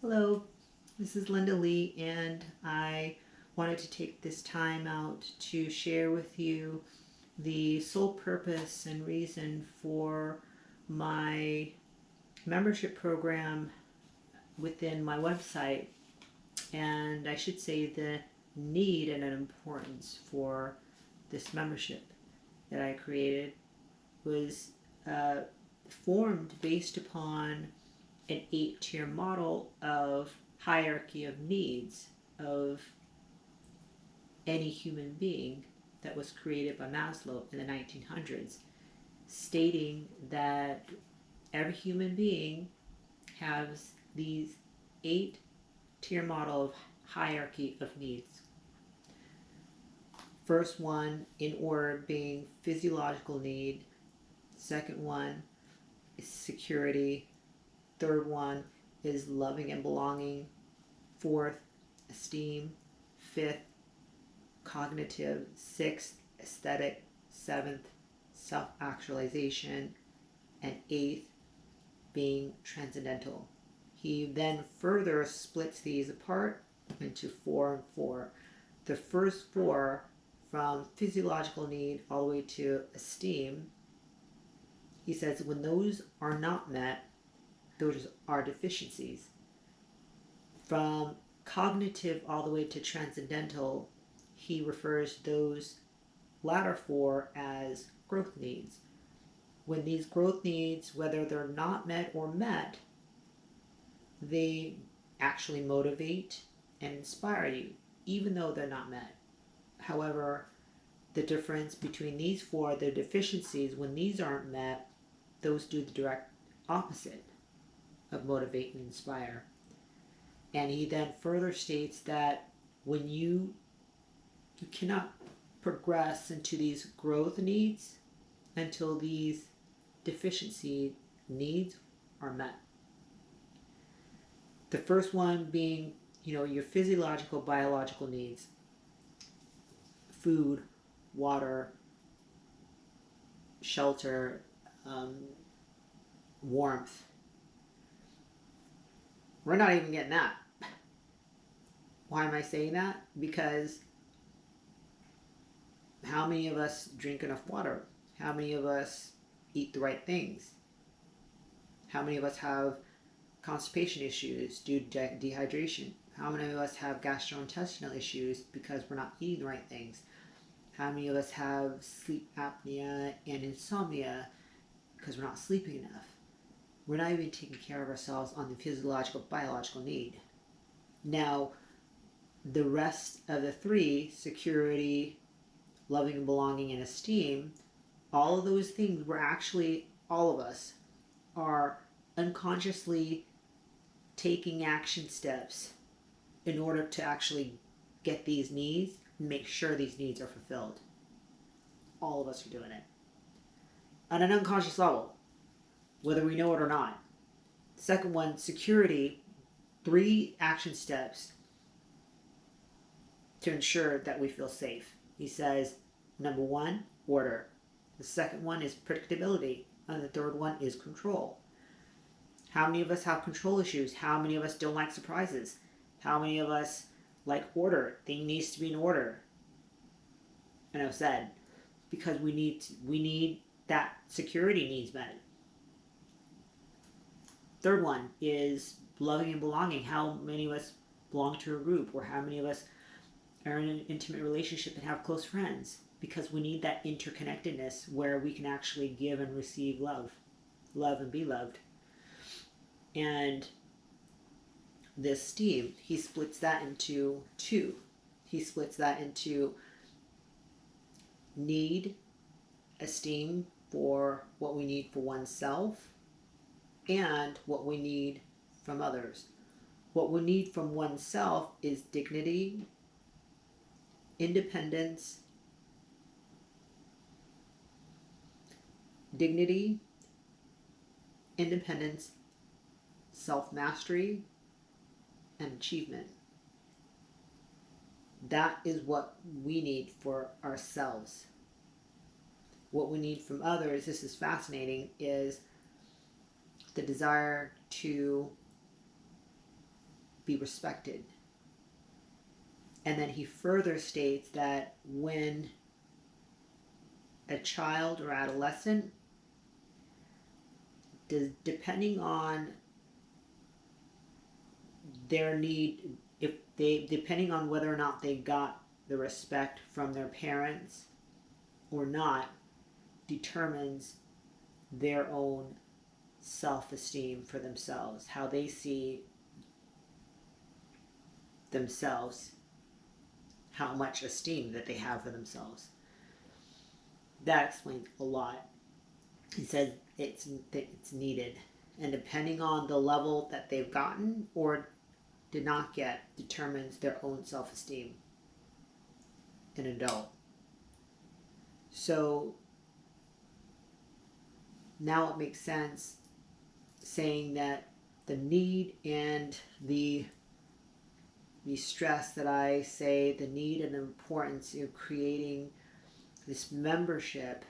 Hello, this is Linda Lee, and I wanted to take this time out to share with you the sole purpose and reason for my membership program within my website, and I should say the need and an importance for this membership that I created was formed based upon an 8-tier model of hierarchy of needs of any human being that was created by Maslow in the 1900s, stating that every human being has these 8-tier model of hierarchy of needs. First one in order being physiological need, second one is security, third one is loving and belonging, fourth, esteem, fifth, cognitive, sixth, aesthetic, seventh, self-actualization, and eighth, being transcendental. He then further splits these apart into 4 and 4. The first 4, from physiological need all the way to esteem, he says when those are not met, those are deficiencies. From cognitive all the way to transcendental, he refers to those latter 4 as growth needs. When these growth needs, whether they're not met or met, they actually motivate and inspire you, even though they're not met. However, the difference between these 4, the deficiencies, when these aren't met, those do the direct opposite of motivate and inspire. And he then further states that when you cannot progress into these growth needs until these deficiency needs are met. The first one being, your physiological, biological needs: food, water, shelter, warmth. We're not even getting that. Why am I saying that? Because how many of us drink enough water? How many of us eat the right things? How many of us have constipation issues due to dehydration? How many of us have gastrointestinal issues because we're not eating the right things? How many of us have sleep apnea and insomnia because we're not sleeping enough? We're not even taking care of ourselves on the physiological, biological need. Now, the rest of the 3, security, loving and belonging, and esteem, all of those things we're actually, all of us, are unconsciously taking action steps in order to actually get these needs and make sure these needs are fulfilled. All of us are doing it on an unconscious level, whether we know it or not. Second one, security, 3 action steps to ensure that we feel safe. He says, number 1, order. The second one is predictability. And the third one is control. How many of us have control issues? How many of us don't like surprises? How many of us like order? Thing needs to be in order. And I've said, because we need that security needs met. Third one is loving and belonging. How many of us belong to a group, or how many of us are in an intimate relationship and have close friends? Because we need that interconnectedness where we can actually give and receive love and be loved. And the esteem, he splits that into 2. He splits that into need, esteem for what we need for oneself, and what we need from others. What we need from oneself is dignity, independence, self-mastery, and achievement. That is what we need for ourselves. What we need from others, this is fascinating, is the desire to be respected. And then he further states that when a child or adolescent, depending on their need, depending on whether or not they got the respect from their parents or not, determines their own self-esteem for themselves, how they see themselves, how much esteem that they have for themselves. That explains a lot. He says it's needed, and depending on the level that they've gotten or did not get, determines their own self-esteem, an adult. So now it makes sense saying that the need and the stress that I say, the need and the importance of creating this membership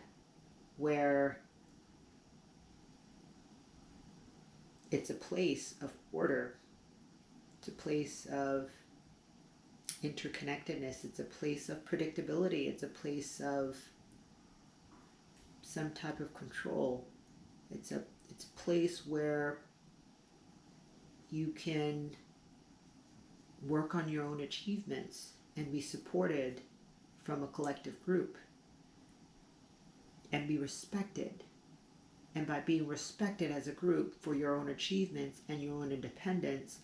where it's a place of order, it's a place of interconnectedness, it's a place of predictability, it's a place of some type of control. It's a place where you can work on your own achievements and be supported from a collective group and be respected. And by being respected as a group for your own achievements and your own independence,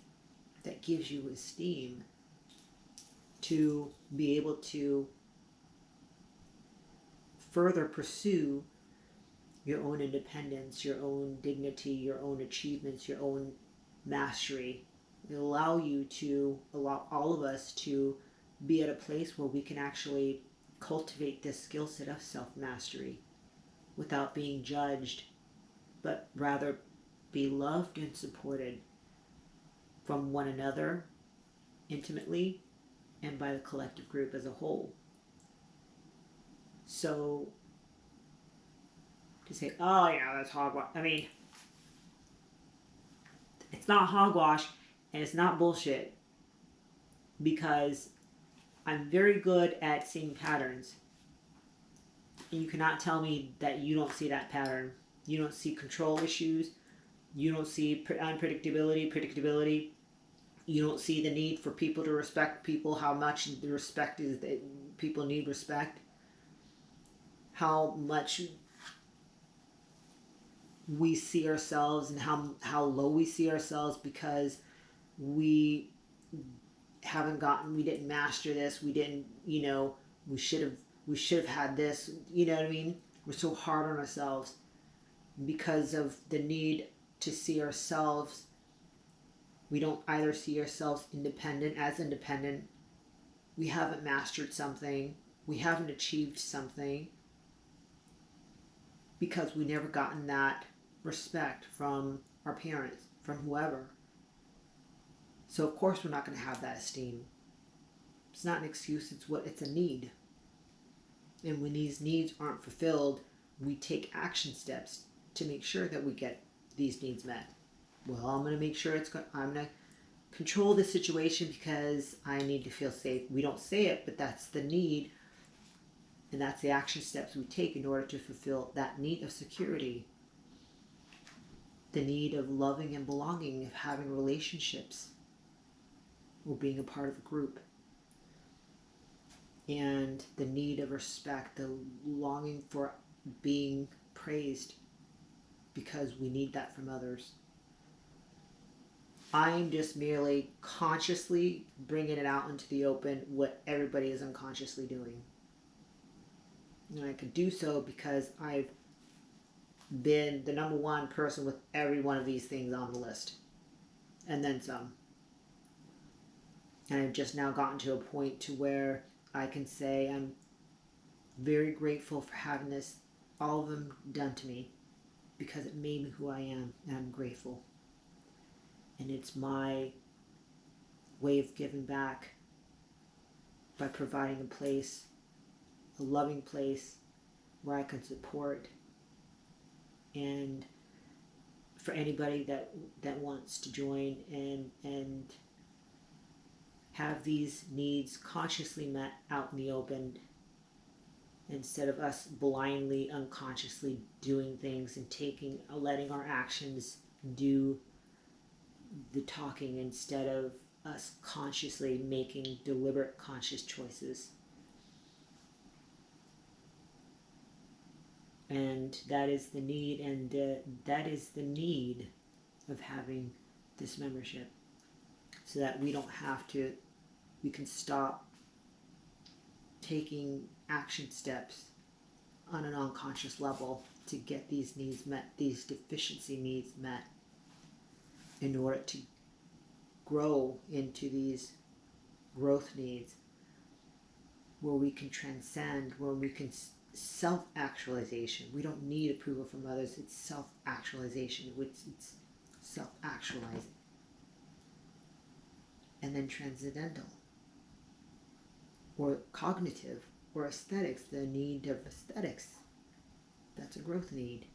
that gives you esteem to be able to further pursue your own independence, your own dignity, your own achievements, your own mastery. It allow all of us to be at a place where we can actually cultivate this skill set of self-mastery without being judged, but rather be loved and supported from one another intimately and by the collective group as a whole. So to say, oh yeah, that's hogwash. I mean, it's not hogwash and it's not bullshit, because I'm very good at seeing patterns. And you cannot tell me that you don't see that pattern. You don't see control issues. You don't see predictability. You don't see the need for people to respect people, how much the respect is that people need respect. How much we see ourselves and how low we see ourselves because we didn't master this, we didn't, we should have had this, you know what I mean? We're so hard on ourselves because of the need to see ourselves. We don't either see ourselves independent, we haven't mastered something, we haven't achieved something because we never gotten that respect from our parents, from whoever. So of course we're not going to have that esteem. It's not an excuse, it's a need. And when these needs aren't fulfilled, we take action steps to make sure that we get these needs met. Well, I'm going to make sure I'm going to control the situation because I need to feel safe. We don't say it, but that's the need. And that's the action steps we take in order to fulfill that need of security. The need of loving and belonging, of having relationships, or being a part of a group. And the need of respect, the longing for being praised because we need that from others. I'm just merely consciously bringing it out into the open what everybody is unconsciously doing. And I could do so because I've been the number one person with every one of these things on the list. And then some. And I've just now gotten to a point to where I can say I'm very grateful for having all of them done to me, because it made me who I am, and I'm grateful. And it's my way of giving back by providing a place, a loving place where I can support, and for anybody that wants to join and have these needs consciously met out in the open, instead of us blindly, unconsciously doing things and letting our actions do the talking instead of us consciously making deliberate, conscious choices. And that is the need, and that is the need of having this membership, so that we don't have to, we can stop taking action steps on an unconscious level to get these needs met, these deficiency needs met, in order to grow into these growth needs where we can transcend, where we can self-actualization. We don't need approval from others. It's self-actualization. It's self-actualizing. And then transcendental, or cognitive, or aesthetics, the need of aesthetics. That's a growth need.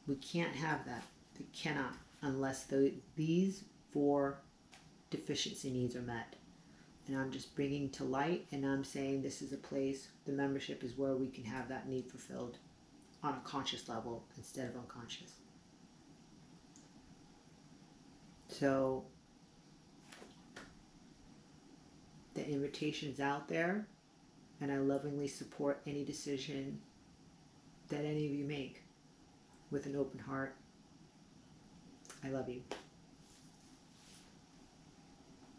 We can't have that. We cannot, unless these 4 deficiency needs are met. And I'm just bringing to light, and I'm saying this is a place, the membership is where we can have that need fulfilled on a conscious level instead of unconscious. So the invitation's out there, and I lovingly support any decision that any of you make with an open heart. I love you.